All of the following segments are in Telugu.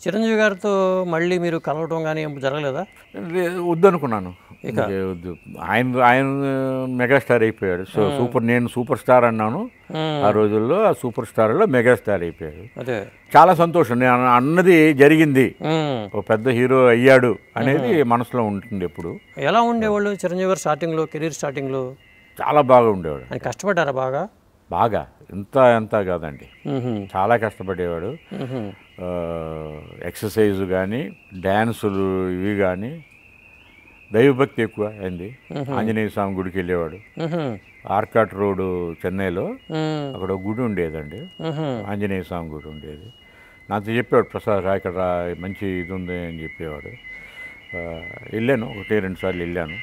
చిరంజీవి గారితో మళ్ళీ మీరు కలవటం గానీ ఏం జరగలేదా? వద్దనుకున్నాను. వద్దు. ఆయన మెగాస్టార్ అయిపోయాడు. నేను సూపర్ స్టార్ అన్నాను ఆ రోజుల్లో. ఆ సూపర్ స్టార్లో మెగాస్టార్ అయిపోయాడు. అదే చాలా సంతోషం. నేను అన్నది జరిగింది, ఒక పెద్ద హీరో అయ్యాడు అనేది మనసులో ఉంటుంది ఎప్పుడు. ఎలా ఉండేవాళ్ళు చిరంజీవి గారు స్టార్టింగ్లో, కెరీర్ స్టార్టింగ్లో? చాలా బాగా ఉండేవాడు. ఆయన కష్టపడ్డారా బాగా? బాగా ఎంత కాదండి, చాలా కష్టపడేవాడు. ఎక్సర్సైజ్ కానీ, డ్యాన్సులు ఇవి కానీ, దైవభక్తి ఎక్కువ అయింది. ఆంజనేయ స్వామి గుడికి వెళ్ళేవాడు. ఆర్కాట్ రోడ్ చెన్నైలో అక్కడ ఒక గుడి ఉండేదండి, ఆంజనేయ స్వామి గుడి ఉండేది. నాతో చెప్పేవాడు, ప్రసాద్ రా ఇక్కడ రా, మంచి ఇది ఉంది అని చెప్పేవాడు. వెళ్ళాను, 1-2 సార్లు వెళ్ళాను.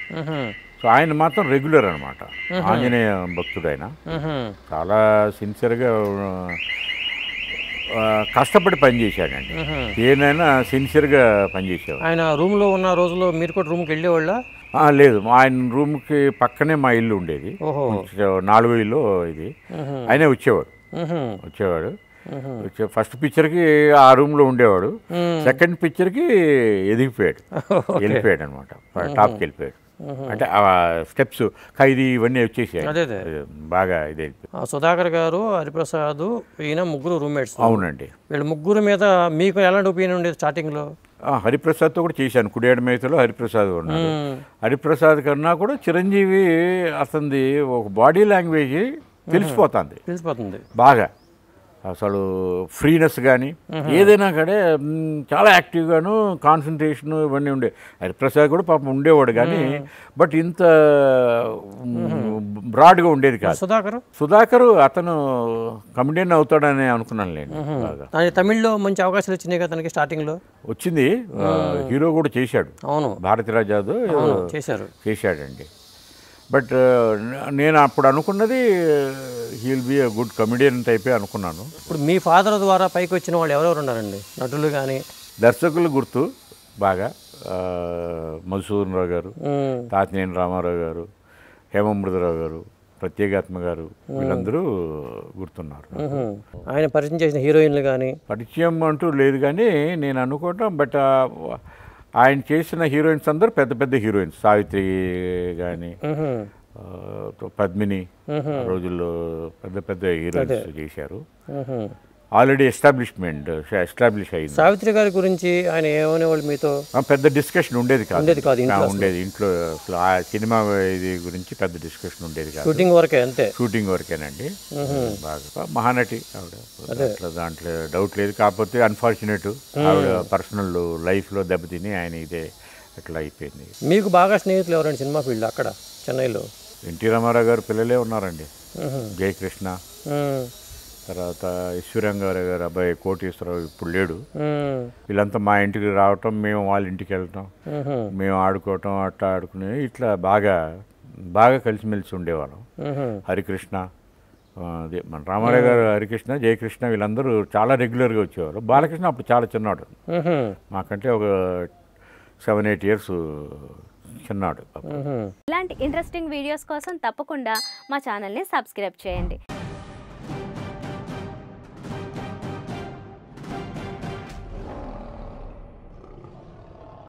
సో ఆయన మాత్రం రెగ్యులర్ అనమాట, ఆంజనేయ భక్తుడు. ఆయన చాలా సిన్సియర్గా కష్టపడి పనిచేశాడండి. ఏదైనా సిన్సియర్గా పనిచేసేవాడు. ఆయన రూమ్లో ఉన్న రోజుల్లో మీరు కూడా రూమ్కి వెళ్ళేవాళ్ళ? లేదు, ఆయన రూమ్కి పక్కనే మా ఇల్లు ఉండేది, 4వ ఇల్లు ఇది. ఆయనే వచ్చేవాడు. ఫస్ట్ పిక్చర్కి ఆ రూమ్లో ఉండేవాడు, సెకండ్ పిక్చర్కి వెళ్ళిపోయాడు అనమాట, టాప్కి వెళ్ళిపోయాడు. అంటే ఆ స్టెప్స్ ఖైదీ ఇవన్నీ వచ్చేసాయి, బాగా ఇదే. సుధాకర్ గారు, హరిప్రసాద్, ఈయన ముగ్గురు రూమ్మేట్స్. అవునండి. వీళ్ళ ముగ్గురు మీద మీకు ఎలాంటి ఒపీనియన్ ఉండేది స్టార్టింగ్లో? హరిప్రసాద్తో కూడా చేశాను, కుడియాడ మేతలో హరిప్రసాద్ ఉన్నాడు. హరిప్రసాద్ కన్నా కూడా చిరంజీవి అతనిది ఒక బాడీ లాంగ్వేజ్ తెలిసిపోతుంది బాగా. అసలు ఫ్రీనెస్ కానీ ఏదైనా కానీ చాలా యాక్టివ్గాను, కాన్సన్ట్రేషన్ ఇవన్నీ ఉండే. హరిప్రసాద్ కూడా పాపం ఉండేవాడు కానీ బట్ ఇంత బ్రాడ్గా ఉండేది కాదు. సుధాకర్ అతను కమెడియన్ అవుతాడని అనుకున్నాను నేను. తమిళ్లో మంచి అవకాశాలు వచ్చినాయి కదా తనకి స్టార్టింగ్లో? వచ్చింది, హీరో కూడా చేశాడు. అవును, భారతీరాజ్ యాదవ్ చేశాడండి. బట్ నేను అప్పుడు అనుకున్నది he will be a good comedian టైపే అనుకున్నాను. ఇప్పుడు మీ ఫాదర్ ద్వారా పైకి వచ్చిన వాళ్ళు ఎవరెవరు ఉన్నారండి, నటులు కానీ? దర్శకులు గుర్తు బాగా, మధుసూదన్ రావు గారు, తాతినేని రామారావు గారు, హేమమృతరావు గారు, ప్రత్యేగాత్మ గారు, వీళ్ళందరూ గుర్తున్నారు. ఆయన పరిచయం చేసిన హీరోయిన్లు కానీ? పరిచయం అంటూ లేదు కానీ నేను అనుకోవటం, బట్ ఆయన చేసిన హీరోయిన్స్ అందరూ పెద్ద పెద్ద హీరోయిన్స్. సావిత్రి కానీ, పద్మిని, రోజుల్లో పెద్ద పెద్ద హీరోయిన్స్ చేశారు. ఆల్రెడీ ఎస్టాబ్లిష్ అయింది. సావిత్రి గారి గురించి ఆయన ఏమనేవాళ్ళు మీతో? పెద్ద డిస్కషన్ ఉండేది కాదు ఇంట్లో. అసలు ఆ సినిమా ఇది గురించి పెద్ద డిస్కషన్ ఉండేది కాదు. షూటింగ్ వరకేనండి. బాగా మహానటి ఆవిడ, దాంట్లో డౌట్ లేదు. కాకపోతే అన్ఫార్చునేట్, ఆవిడ పర్సనల్ లైఫ్లో దెబ్బతిని ఆయన ఇదే అట్లా అయిపోయింది. మీకు బాగా స్నేహితులు ఎవరండి సినిమా ఫీల్డ్ అక్కడ చెన్నైలో? ఎన్టీ రామారావు గారు పిల్లలే ఉన్నారండి, జయకృష్ణ, తర్వాత ఈశ్వరంగారావు గారు అబ్బాయి కోటేశ్వరరావు ఇప్పుడు లేడు. వీళ్ళంతా మా ఇంటికి రావటం, మేము వాళ్ళ ఇంటికి వెళ్ళటం, మేము ఆడుకోవటం, అట్లా ఆడుకునే ఇట్లా బాగా కలిసిమెలిసి ఉండేవాళ్ళం. హరికృష్ణ, అదే మన రామారావు గారు, హరికృష్ణ, జయకృష్ణ వీళ్ళందరూ చాలా రెగ్యులర్గా వచ్చేవారు. బాలకృష్ణ అప్పుడు చాలా చిన్నాడు, మాకంటే ఒక 7-8 years చిన్నాడు. ఇలాంటి ఇంట్రెస్టింగ్ వీడియోస్ కోసం తప్పకుండా మా ఛానల్ని సబ్స్క్రైబ్ చేయండి.